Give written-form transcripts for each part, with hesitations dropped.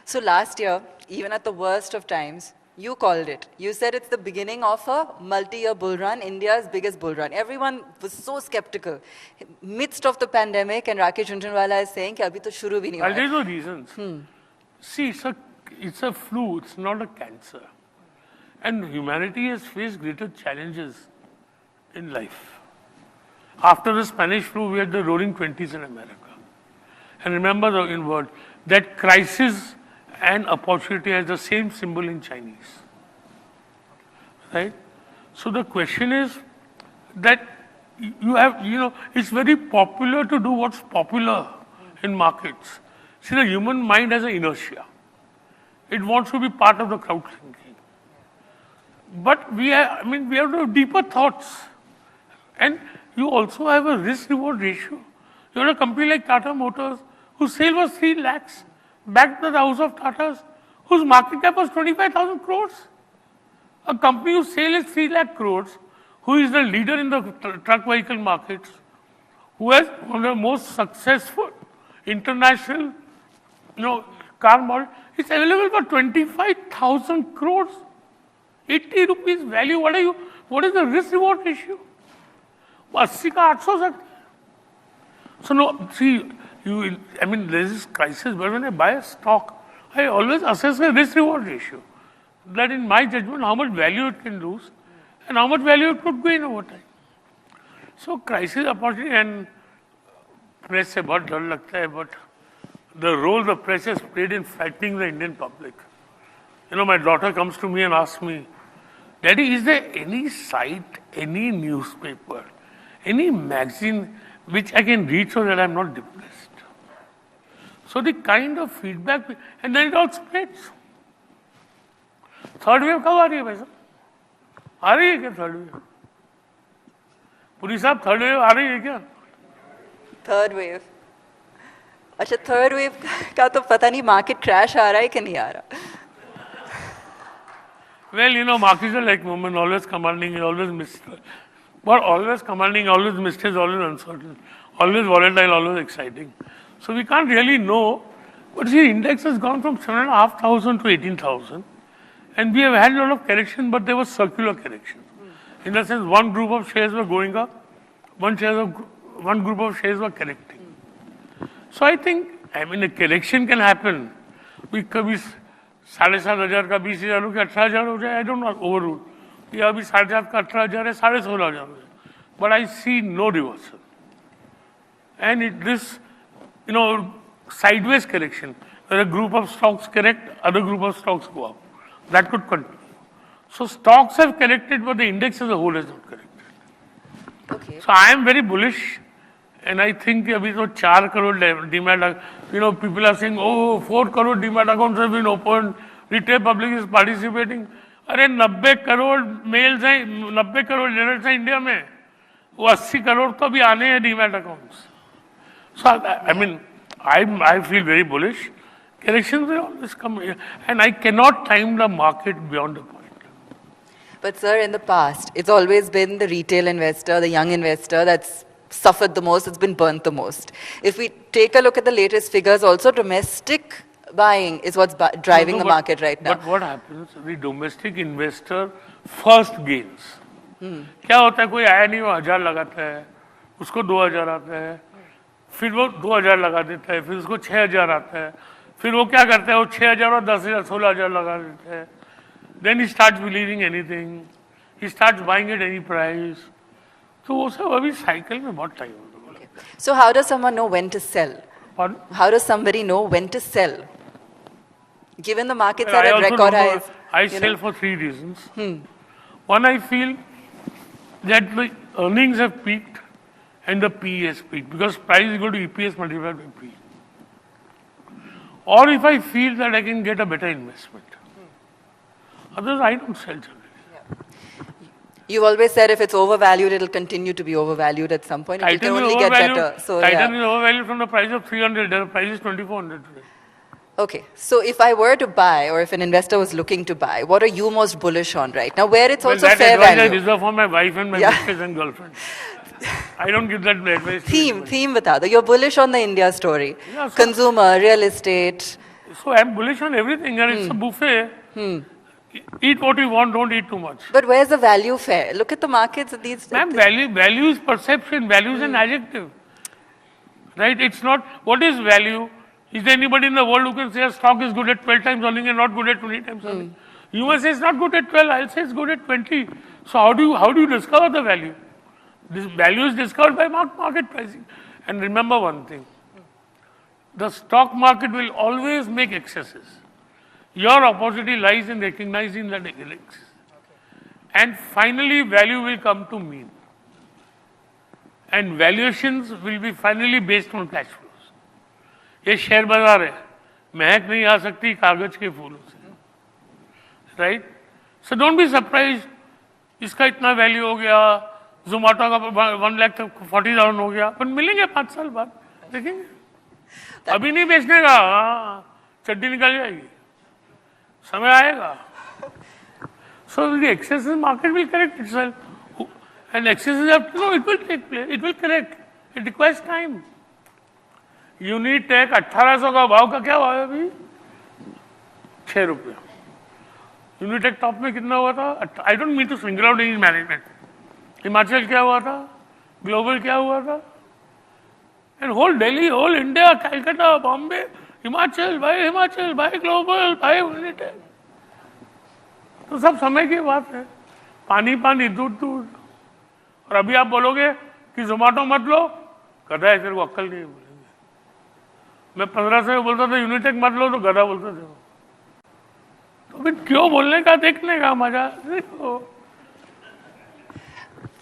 So last year, even at the worst of times, you called it. You said it's the beginning of a multi-year bull run, India's biggest bull run. Everyone was so skeptical. Midst of the pandemic, and Rakesh Jhunjhunwala is saying, "Abhi to shuru bhi nahi hua hai." I'll tell you the reasons. See, it's a flu, it's not a cancer. And humanity has faced greater challenges in life. After the Spanish flu, we had the roaring 20s in America. And remember the word, that crisis and opportunity has the same symbol in Chinese. Right? So the question is that it's very popular to do what's popular in markets. See, the human mind has an inertia. It wants to be part of the crowd thinking. But we have to have deeper thoughts. And you also have a risk-reward ratio. You have a company like Tata Motors, whose sale was 3 lakhs, backed by the house of Tatas, whose market cap was 25,000 crores. A company whose sale is 3 lakh crores, who is the leader in the truck vehicle markets, who has one of the most successful international car model, it's available for 25,000 crores. 80 rupees value. What is the risk reward ratio? 80 का 800 सकते. So no, see, there is this crisis, but when I buy a stock, I always assess the risk reward ratio. That in my judgment, how much value it can lose and how much value it could gain over time. So crisis, opportunity, and press से बहुत डर लगता है, but the role the press has played in frightening the Indian public. My daughter comes to me and asks me, "Daddy, is there any site, any newspaper, any magazine which I can read so that I'm not depressed?" So the kind of feedback, and then it all spreads. Third wave कब आ रही है भाई साहब? आ रही है क्या third wave? Puri साहब third wave आ रही है क्या? Third wave. अच्छा, third wave का तो पता नहीं market crash आ रहा है कि नहीं आ रहा. Well, markets are like women, always commanding, always missed. But always commanding, always missed is always uncertain, always volatile, always exciting. So we can't really know. But see, index has gone from 7,500 to 18,000. And we have had a lot of correction, but there was circular correction. In the sense, one group of shares were going up, one group of shares were correcting. So I think, a correction can happen. We could be 7,500 का 20,000 हो गया 18,000 हो जाए, I don't know, overrule. या अभी 7,500 का 18,000 है, 16,500 हो जाए. But I see no reversal. And this, sideways correction, where a group of stocks correct, other group of stocks go up. That could continue. So stocks have corrected, but the index as a whole has not corrected. Okay. So I am very bullish, and I think abhi to 4 crore demat, people are saying, oh, 4 crore demat accounts have been opened, retail public is participating. अरे 90 crore mails हैं, 90 crore generates हैं India में, वो 80 करोड़ तो भी आने हैं demat accounts. So I feel very bullish. Corrections will always come, and I cannot time the market beyond the point. But sir, in the past, it's always been the retail investor, the young investor that's suffered the most, it's been burnt the most. If we take a look at the latest figures, also domestic buying is what's driving the market right now. But what happens, the domestic investor first gains. क्या होता है, कोई आया नहीं, वो 1,000 लगाता है, उसको 2,000 आता है, फिर वो 2,000 लगा देता है, फिर उसको 6,000 आता है, फिर वो क्या करता है, वो 6,000 और 10,000, 16,000 लगा देता है. Then he starts believing anything, he starts buying at any price. तो वो सब अभी साइकिल में बहुत टाइम होता है. So how does someone know when to sell? Pardon? How does somebody know when to sell? Given the markets are at record highs. I sell for 3 reasons. One, I feel that the earnings have peaked and the PE has peaked, because price is equal to EPS multiplied by PE. Or if I feel that I can get a better investment. Otherwise, I don't sell generally. You've always said if it's overvalued, it'll continue to be overvalued at some point. It can only get better. So, Titan is overvalued from the price of 300. The price is 2,400 today. Okay. So if I were to buy, or if an investor was looking to buy, what are you most bullish on right now? Where it's also fair value. I reserve for my wife and my mistress and girlfriend. I don't give that advice. Theme bata do. You're bullish on the India story. Yeah, so consumer, real estate. So I'm bullish on everything, and it's a buffet. Eat what you want, don't eat too much. But where's the value fair? Look at the markets of these. Ma'am, value is perception, value is an adjective. Right? It's not, what is value? Is there anybody in the world who can say a stock is good at 12 times earning and not good at 20 times earning? You must say it's not good at 12, I'll say it's good at 20. So how do you discover the value? This value is discovered by market pricing. And remember one thing, the stock market will always make excesses. Your opportunity lies in recognizing that excess. And finally, value will come to mean. And valuations will be finally based on cash flows. ये share बाजार है, महक नहीं आ सकती कागज के फूलों से, right? So don't be surprised. इसका इतना वैल्यू हो गया, जोमेटो का 1,40,000 हो गया, पर मिलेंगे 5 साल बाद, देखेंगे. अभी नहीं बेचने का, चड्डी निकल जाएगी, समय आएगा. So the excessive market will correct itself. And excesses have to know, it will take place, it will correct. It requires time. Unitech 1800 का भाव का क्या भाव है अभी? 6 रुपये. यूनिटेक टॉप में कितना हुआ था? I don't mean to single out in management. Himachal क्या हुआ था? ग्लोबल क्या हुआ था? And whole Delhi, whole India, Calcutta, Bombay, Himachal, by global, by Unitech. तो सब समय की बात है. पानी पानी, दूध दूध. और अभी आप बोलोगे कि जोमेटो मत लो, गधा है, तेरे को अक्ल नहीं बोलेंगे. मैं 15 से बोलता था यूनिटेक मत लो, तो गधा बोलते थे. तो फिर क्यों बोलने का, देखने का मजा देखो.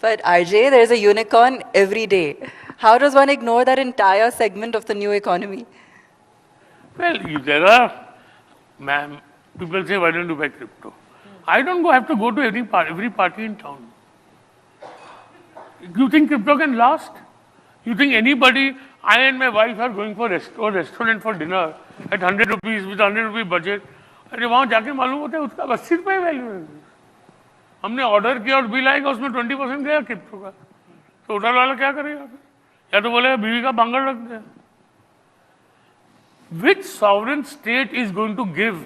But RJ, there is a unicorn every day. How does one ignore that entire segment of the new economy? Well, there are, ma'am, people say, why don't you buy crypto? I don't have to go to every party in town. You think crypto can last? You think anybody, I and my wife are going for restaurant for dinner at 100 rupees with 100 rupee budget. अरे वहाँ जाके मालूम होता है उसका 80 रुपये value है. हमने ऑर्डर किया और बिल आएगा, उसमें 20% गया क्रिप्टो का. तो होटल वाला क्या करेगा? या तो बोलेगा बीवी का बांगड़ रख दे. Which sovereign state is going to give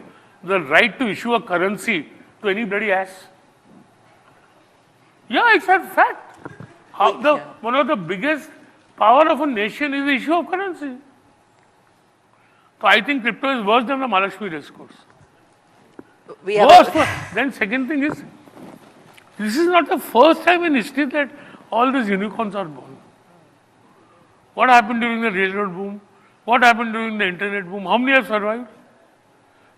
the right to issue a currency to any bloody ass? Yeah, it's a fact. One of the biggest power of a nation is the issue of currency. So I think crypto is worse than the Mahalakshmi discourse. Then second thing is, this is not the first time in history that all these unicorns are born. What happened during the railroad boom? What happened during the internet boom? How many have survived?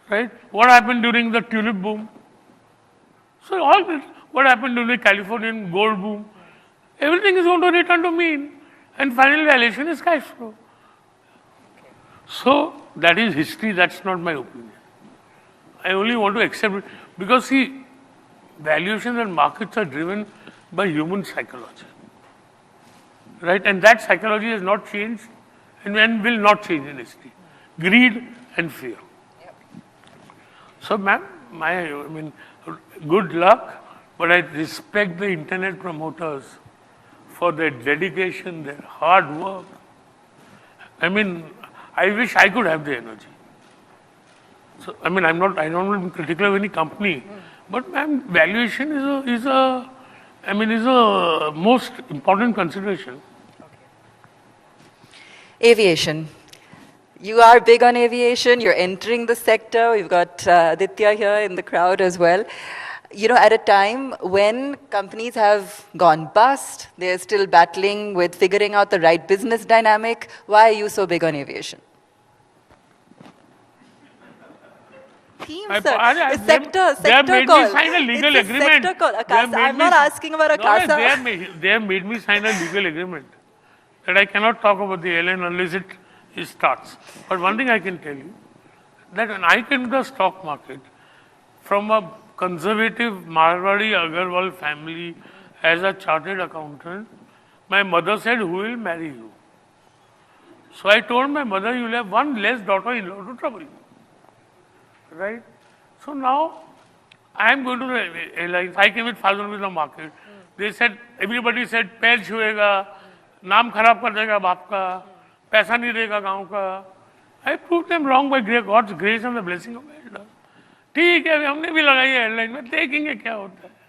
Right? What happened during the tulip boom? So all this, what happened during the Californian gold boom? Everything is going to return to mean. And final valuation is cash flow. So that is history, that's not my opinion. I only want to accept it because see, valuations and markets are driven by human psychology. Right? And that psychology has not changed and will not change in history. Greed and fear. So ma'am, good luck, but I respect the internet promoters for their dedication, their hard work. I wish I could have the energy. So, I don't want to be critical of any company, but ma'am, valuation is a most important consideration. Aviation. You are big on aviation. You're entering the sector. We've got Aditya here in the crowd as well. You know, at a time when companies have gone bust, they're still battling with figuring out the right business dynamic. Why are you so big on aviation? Theme, sir. It's sector they have made call. Me sign a legal it's agreement. Sector call. I'm not asking about Akasa. They have made me sign a legal agreement that I cannot talk about the airline unless it starts. But one thing I can tell you, that when I came to the stock market from a conservative Marwadi Agarwal family as a chartered accountant, my mother said, who will marry you? So I told my mother, you will have one less daughter-in-law to trouble you. Right? So now I am going to the airlines. I came with 1,000 rupees in the market. They said, everybody said, पैर छुएगा, नाम खराब कर देगा बाप का, पैसा नहीं देगा गांव का. I proved them wrong by God's grace and the blessing of elders. ठीक है, हमने भी लगाई है हेडलाइन में, देखेंगे क्या होता है.